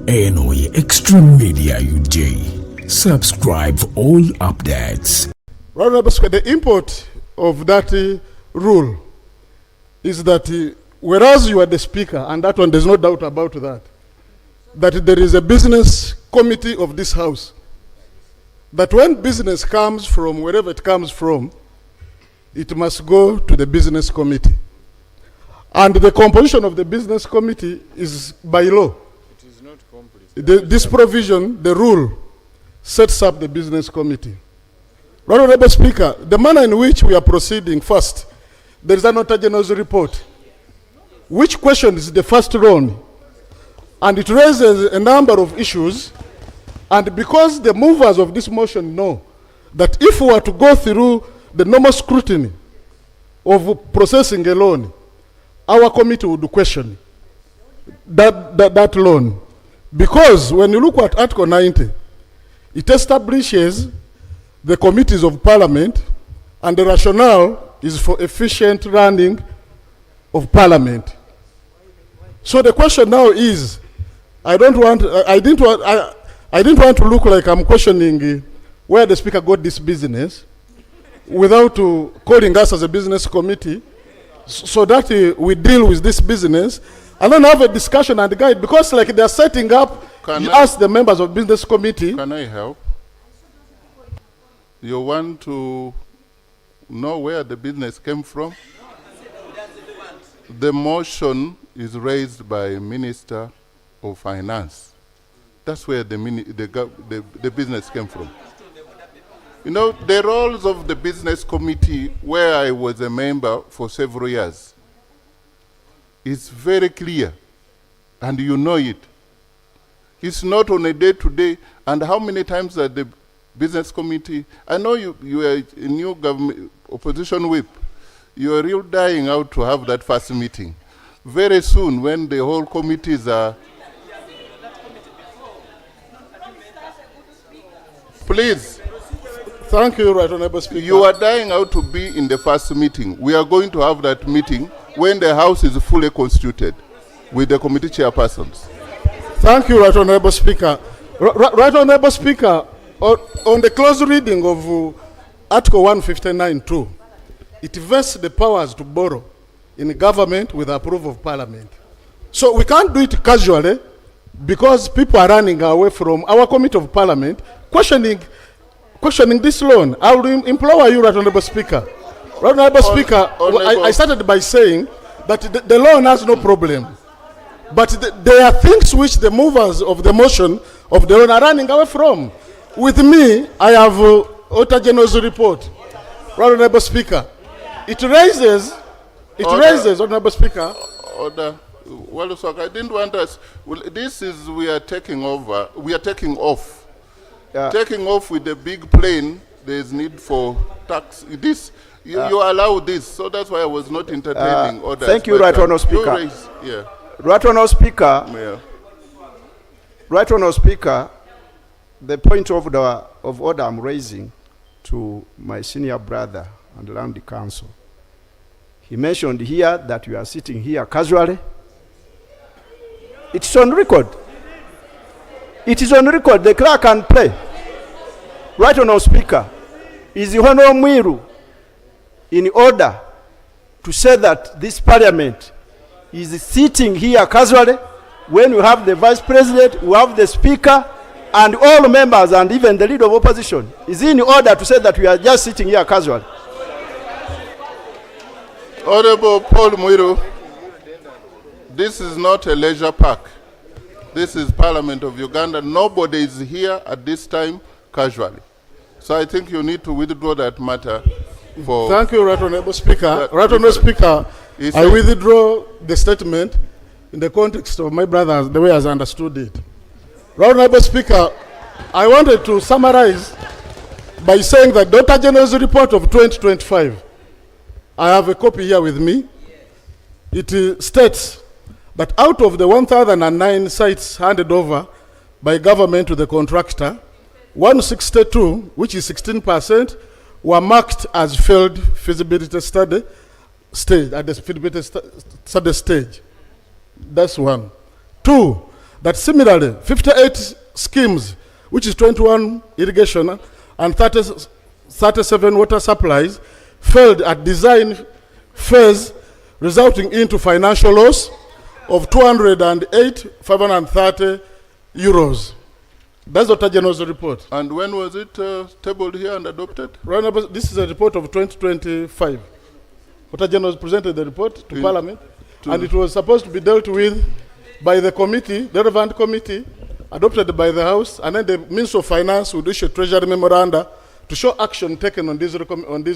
Eno Extreme Media UJ. Subscribe for all updates. The import of that rule is that whereas you are the speaker, and that one there's no doubt about that, that there is a business committee of this house, that when business comes from wherever it comes from, it must go to the business committee. And the composition of the business committee is by law. It is not complete. This provision, the rule, sets up the business committee. Honorable Speaker, the manner in which we are proceeding, first, there is an Auditor General's report, which questions the first round, and it raises a number of issues, and because the movers of this motion know that if we were to go through the normal scrutiny of processing a loan, our committee would question that loan. Because when you look at Article 90, it establishes the committees of Parliament, and the rationale is for efficient running of Parliament. So the question now is, I didn't want to look like I'm questioning where the Speaker got this business without calling us as a business committee, so that we deal with this business and then have a discussion and guide, because like they're setting up, you ask the members of business committee. Can I help? You want to know where the business came from? The motion is raised by Minister of Finance. That's where the business came from. You know, the roles of the business committee, where I was a member for several years, is very clear, and you know it. It's not on a day-to-day, and how many times that the business committee, I know you are a new government opposition whip, you are real dying out to have that first meeting. Very soon, when the whole committees are... Please. Thank you, Right Honorable Speaker. You are dying out to be in the first meeting. We are going to have that meeting when the House is fully constituted with the committee chairpersons. Thank you, Right Honorable Speaker. Right Honorable Speaker, on the close reading of Article 159(2), it vests the powers to borrow in government with approval of Parliament. So we can't do it casually, because people are running away from our Committee of Parliament, questioning this loan. I will implore you, Right Honorable Speaker. Right Honorable Speaker, I started by saying that the loan has no problem. But there are things which the movers of the motion of the loan are running away from. With me, I have Auditor General's report. Right Honorable Speaker, it raises, Honorable Speaker. Order. Well, so I didn't want us. Well, this is, we are taking over. We are taking off. Taking off with the big plane, there is need for tax. This, you allow this, so that's why I was not entertaining orders. Thank you, Right Honourable Speaker. Right Honourable Speaker. Yeah. Right Honourable Speaker, the point of order I'm raising to my senior brother and around the council. He mentioned here that you are sitting here casually. It's on record. It is on record. The clerk can play. Right Honourable Speaker, is the Honourable Mwiru in order to say that this Parliament is sitting here casually when we have the Vice President, we have the Speaker, and all members, and even the Leader of Opposition? Is he in order to say that we are just sitting here casually? Honourable Paul Mwiru, this is not a leisure park. This is Parliament of Uganda. Nobody is here at this time casually. So I think you need to withdraw that matter for... Thank you, Right Honourable Speaker. Right Honourable Speaker, I withdraw the statement in the context of my brother, the way I understood it. Right Honourable Speaker, I wanted to summarize by saying that the Auditor General's report of 2025, I have a copy here with me. It states that out of the 1,009 sites handed over by government to the contractor, 162, which is 16%, were marked as failed feasibility study stage, at the feasibility study stage. That's one. Two, that similarly 58 schemes, which is 21 irrigation and 37 water supplies, failed at design phase, resulting into financial loss of 208,530 euros. That's Dr. General's report. And when was it tabled here and adopted? This is a report of 2025. Dr. General presented the report to Parliament, and it was supposed to be dealt with by the committee, the relevant committee, adopted by the House, and then the Minister of Finance would issue a Treasury memoranda to show action taken on these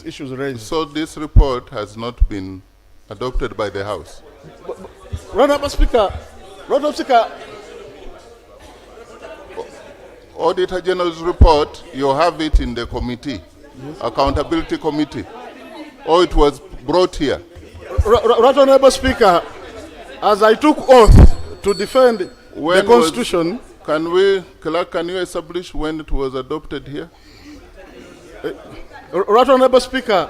issues raised. So this report has not been adopted by the House? Honourable Speaker, Auditor General's report, you have it in the committee, Accountability Committee, or it was brought here? Right Honourable Speaker, as I took oath to defend the Constitution... Clerk, can you establish when it was adopted here? Right Honourable Speaker,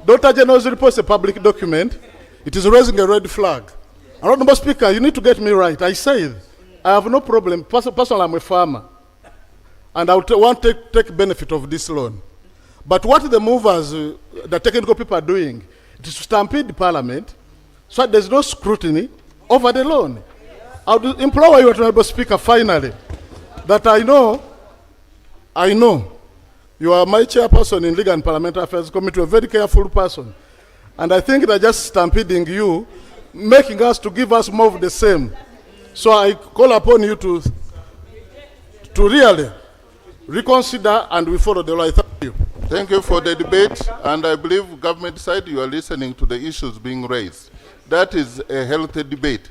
Dr. General's report is a public document. It is raising a red flag. Honourable Speaker, you need to get me right. I said I have no problem. Personally, I'm a farmer, and I want to take benefit of this loan. But what the movers, the technical people are doing, it is to stampede the Parliament, so there's no scrutiny over the loan. I would implore you, Honourable Speaker, finally, that I know you are my chairperson in Legal and Parliamentary Affairs Committee, a very careful person. And I think they're just stampeding you, making us to give us more of the same. So I call upon you to really reconsider, and we follow the law. Thank you. Thank you for the debate, and I believe government side you are listening to the issues being raised. That is a healthy debate.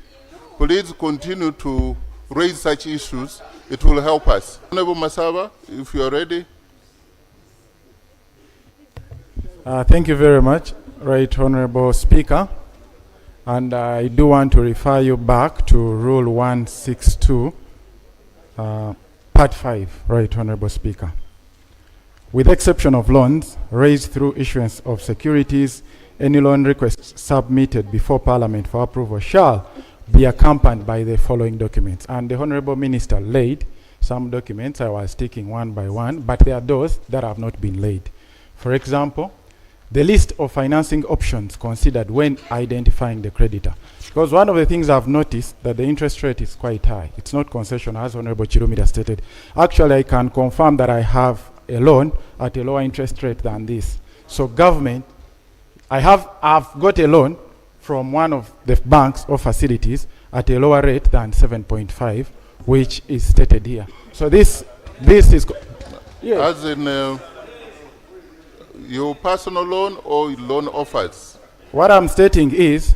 Please continue to raise such issues. It will help us. Honorable Masaba, if you are ready. Thank you very much, Right Honorable Speaker. And I do want to refer you back to Rule 162, Part 5, Right Honorable Speaker. With exception of loans raised through issuance of securities, any loan requests submitted before Parliament for approval shall be accompanied by the following documents. And the Honorable Minister laid some documents. I was taking one by one, but there are those that have not been laid. For example, the list of financing options considered when identifying the creditor. Because one of the things I've noticed that the interest rate is quite high. It's not concessional, as Honorable Chirumida stated. Actually, I can confirm that I have a loan at a lower interest rate than this. So government, I've got a loan from one of the banks or facilities at a lower rate than 7.5, which is stated here. So this is... As in... your personal loan or loan offers? What I'm stating is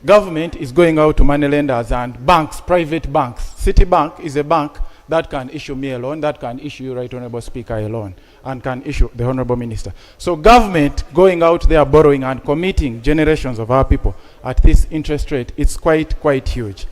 government is going out to money lenders and banks, private banks. Citibank is a bank that can issue me a loan, that can issue Right Honorable Speaker a loan, and can issue the Honorable Minister. So government going out there borrowing and committing generations of our people at this interest rate, it's quite huge.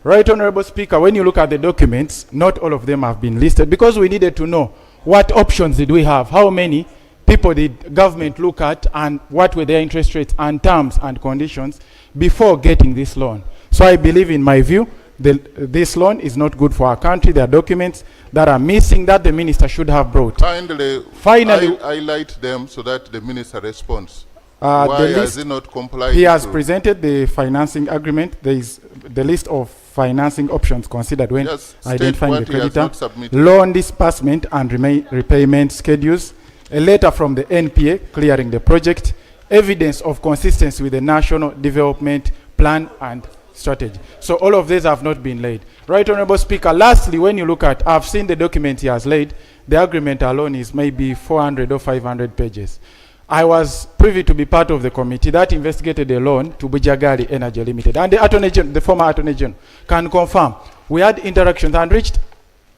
Right Honorable Speaker, when you look at the documents, not all of them have been listed because we needed to know what options did we have, how many people did government look at, and what were their interest rates and terms and conditions before getting this loan. So I believe, in my view, this loan is not good for our country. There are documents that are missing that the minister should have brought. Finally, highlight them so that the minister responds. Why has he not complied? He has presented the financing agreement. There is the list of financing options considered when identifying the creditor, loan disbursement and repayment schedules, a letter from the NPA clearing the project, evidence of consistency with the National Development Plan and Strategy. So all of these have not been laid. Right Honorable Speaker, lastly, when you look at, I've seen the document he has laid, the agreement alone is maybe 400 or 500 pages. I was privy to be part of the committee that investigated the loan to Bujagali Energy Limited. And the Attorney General, the former Attorney General, can confirm. We had interactions and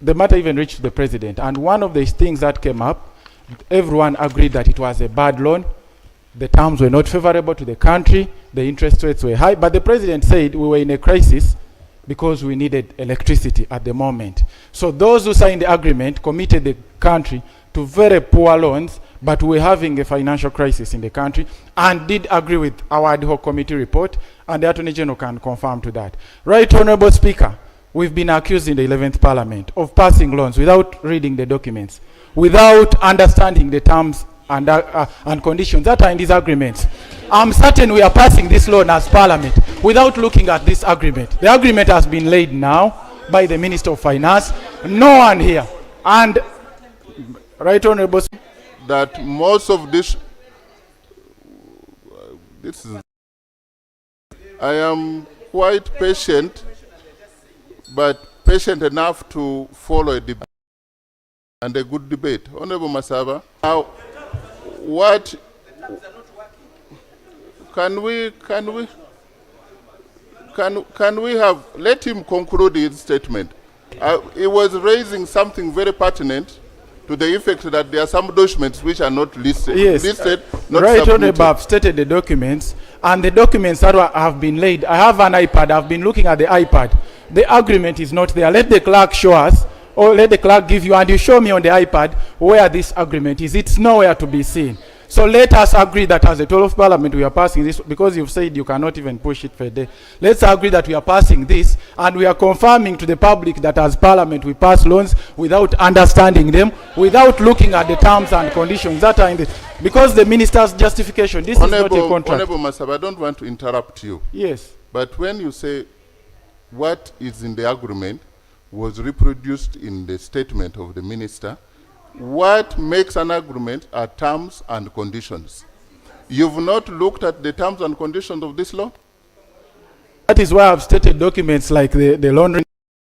the matter even reached the President. And one of the things that came up, everyone agreed that it was a bad loan. The terms were not favorable to the country. The interest rates were high. But the President said we were in a crisis because we needed electricity at the moment. So those who signed the agreement committed the country to very poor loans, but we're having a financial crisis in the country, and did agree with our ad hoc committee report, and the Attorney General can confirm to that. Right Honorable Speaker, we've been accused in the 11th Parliament of passing loans without reading the documents, without understanding the terms and conditions that are in these agreements. I'm certain we are passing this loan as Parliament without looking at this agreement. The agreement has been laid now by the Minister of Finance. No one here. And, Right Honourable, that most of this is, I am quite patient, but patient enough to follow a debate and a good debate. Honourable Masaba, now what can we have, let him conclude his statement. He was raising something very pertinent to the effect that there are some documents which are not listed. Yes, not Right submitted. Honourable, I've stated the documents, and the documents that have been laid. I have an iPad. I've been looking at the iPad. The agreement is not there. Let the clerk show us, or let the clerk give you, and you show me on the iPad where this agreement is. It's nowhere to be seen. So let us agree that as a 12th Parliament we are passing this, because you've said you cannot even push it for a day. Let's agree that we are passing this, and we are confirming to the public that as Parliament we pass loans without understanding them, without looking at the terms and conditions that are in the, because the Minister's justification, this is not a contract. Honourable Masaba, I don't want to interrupt you. Yes. But when you say what is in the agreement was reproduced in the statement of the Minister, what makes an agreement are terms and conditions. You've not looked at the terms and conditions of this law? That is why I've stated documents like the laundering.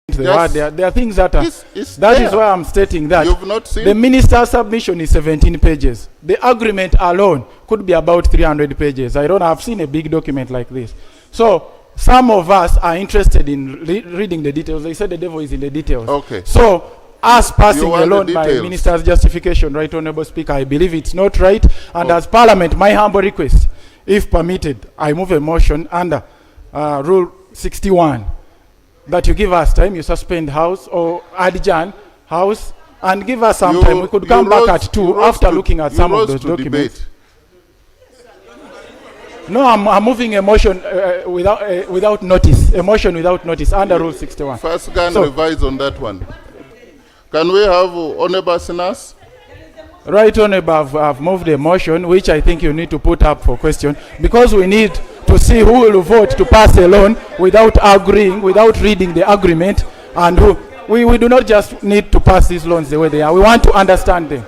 Yes. There are things that are, that is why I'm stating that. You've not seen the Minister's submission is 17 pages. The agreement alone could be about 300 pages. I've seen a big document like this. So some of us are interested in reading the details. They said the devil is in the details. Okay. So us passing a loan by details. Minister's justification, Right Honourable Speaker, I believe it's not right. And as Parliament, my humble request, if permitted, I move a motion under Rule 61 that you give us time, you suspend House or adjourn House and give us some time. We could come back at 2 after looking at some of those documents. No, I'm moving a motion without notice. A motion without notice under Rule 61. First, can revise on that one. Can we have Honourable Sinas? Right Honourable, I've moved a motion which I think you need to put up for question, because we need to see who will vote to pass a loan without agreeing, without reading the agreement, and who. We do not just need to pass these loans the way they are. We want to understand them.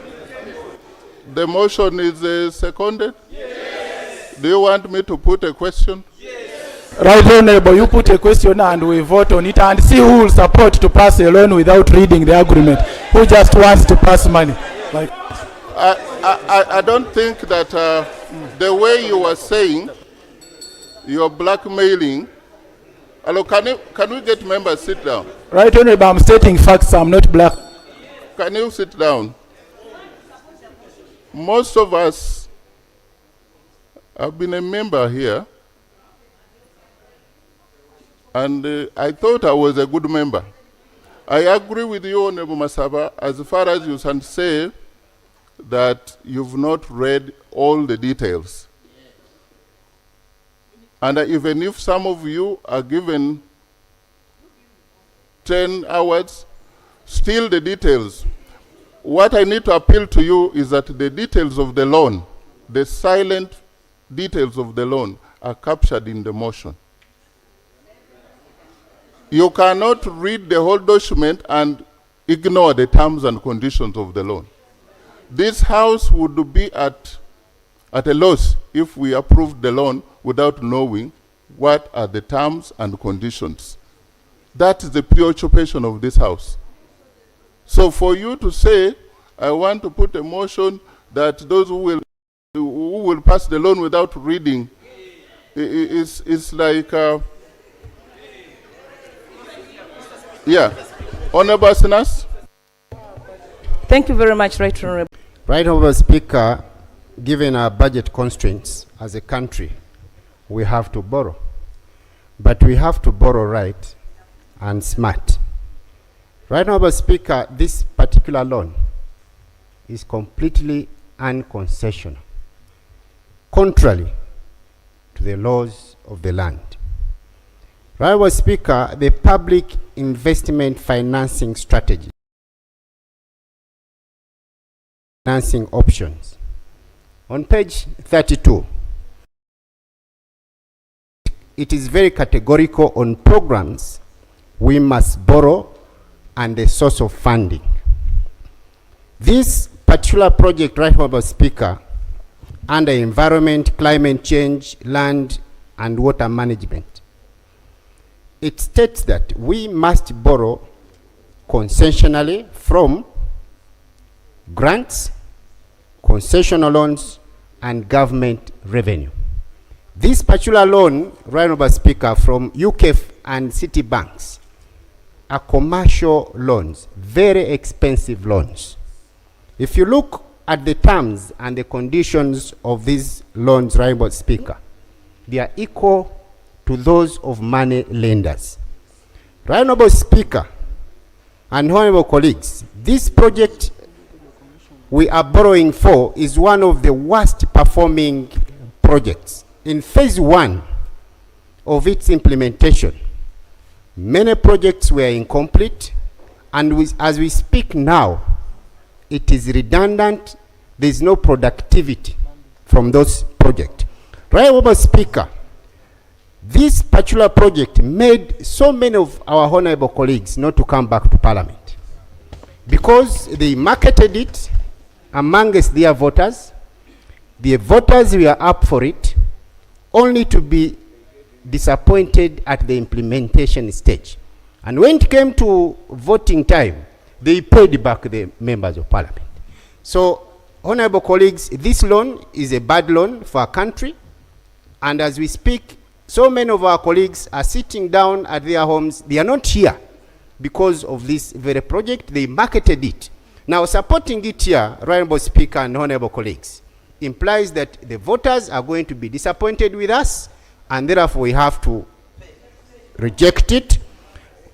The motion is seconded? Yes. Do you want me to put a question? Right Honourable, you put a question and we vote on it and see who will support to pass a loan without reading the agreement, who just wants to pass money. Like, I don't think that the way you were saying, you're blackmailing. Hello, can we get members sit down? Right Honourable, I'm stating facts, I'm not black. Can you sit down? Most of us have been a member here, and I thought I was a good member. I agree with you, Honourable Masaba, as far as you can say that you've not read all the details. And even if some of you are given 10 hours, still the details. What I need to appeal to you is that the details of the loan, the silent details of the loan, are captured in the motion. You cannot read the whole document and ignore the terms and conditions of the loan. This House would be at a loss if we approved the loan without knowing what are the terms and conditions. That is the preoccupation of this House. So for you to say, I want to put a motion that those who will pass the loan without reading, it's like, yeah. Honourable Sinas? Thank you very much, Right Honourable. Right Honourable Speaker, given our budget constraints as a country, we have to borrow. But we have to borrow right and smart. Right Honourable Speaker, this particular loan is completely unconcessional, contrary to the laws of the land. Honorable Speaker, the public investment financing strategy. Financing options. On page 32, it is very categorical on programs we must borrow and the source of funding. This particular project, Right Honorable Speaker, under environment, climate change, land and water management, it states that we must borrow concessionally from grants, concessional loans, and government revenue. This particular loan, Right Honorable Speaker, from UKF and city banks are commercial loans, very expensive loans. If you look at the terms and the conditions of these loans, Right Honorable Speaker, they are equal to those of money lenders. Right Honorable Speaker and honorable colleagues, this project we are borrowing for is one of the worst performing projects. In phase 1 of its implementation, many projects were incomplete, and as we speak now, it is redundant. There is no productivity from those projects. Right Honorable Speaker, this particular project made so many of our honorable colleagues not to come back to Parliament because they marketed it amongst their voters. The voters were up for it, only to be disappointed at the implementation stage. And when it came to voting time, they paid back the members of Parliament. So, honorable colleagues, this loan is a bad loan for our country. And as we speak, so many of our colleagues are sitting down at their homes. They are not here because of this very project. They marketed it. Now, supporting it here, Right Honorable Speaker and honorable colleagues, implies that the voters are going to be disappointed with us, and therefore we have to reject it,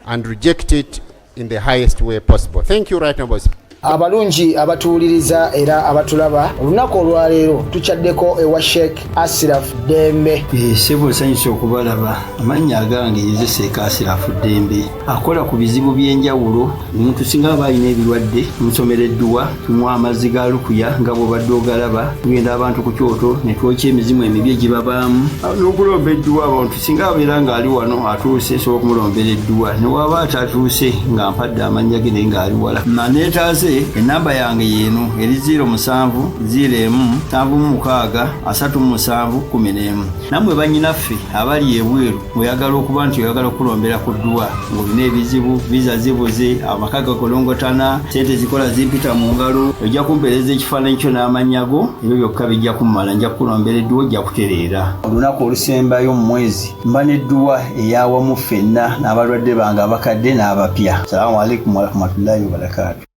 and reject it in the highest way possible. Thank you, Right Honorable Speaker. Abalungi abatuuliriza era abatulaba olunaku olwaleero tuchaddeko ewa Sheikh Asiraf Dembe. Ssebo nsanyuse okubalaba. Amannya agange ye Spiika Asiraf Dembe akola ku bizibu by'enjawulo. Omuntu singa aba alina ebirwadde musomereddwa tunywa amazzi ga lukuya nga bw'obadde ogalaba, tugenda abantu ku kyoto ne twokya emizimu emibi egibabaamu n'okulombeddwa abantu singa abeera ng'ali wano atuuse sobola okumulombereddwa ne waba atatuuse nga mpadde amannya ge naye ng'ali wala neetaaze enamba yange yeno eri 0707363711 namwe bannyinaffe abali ebweru oyagala okuba nti oyagala okulombera ku ddwa ng'olina ebizibu visa zibuze amaka gakolongotana sente zikola zimpita mu ngalo ojja kumpeereza ekifaananyi kyo n'amanyago ebyo byokka bijja kummala nja kukulombera edduwa ojja kutereera olunaku olusembayo mu mwezi mba n'edduwa eyawamu ffenna n'abalwadde bange abakadde n'abapya. Salaamu alaikum warahmatullahi wabarakatuh.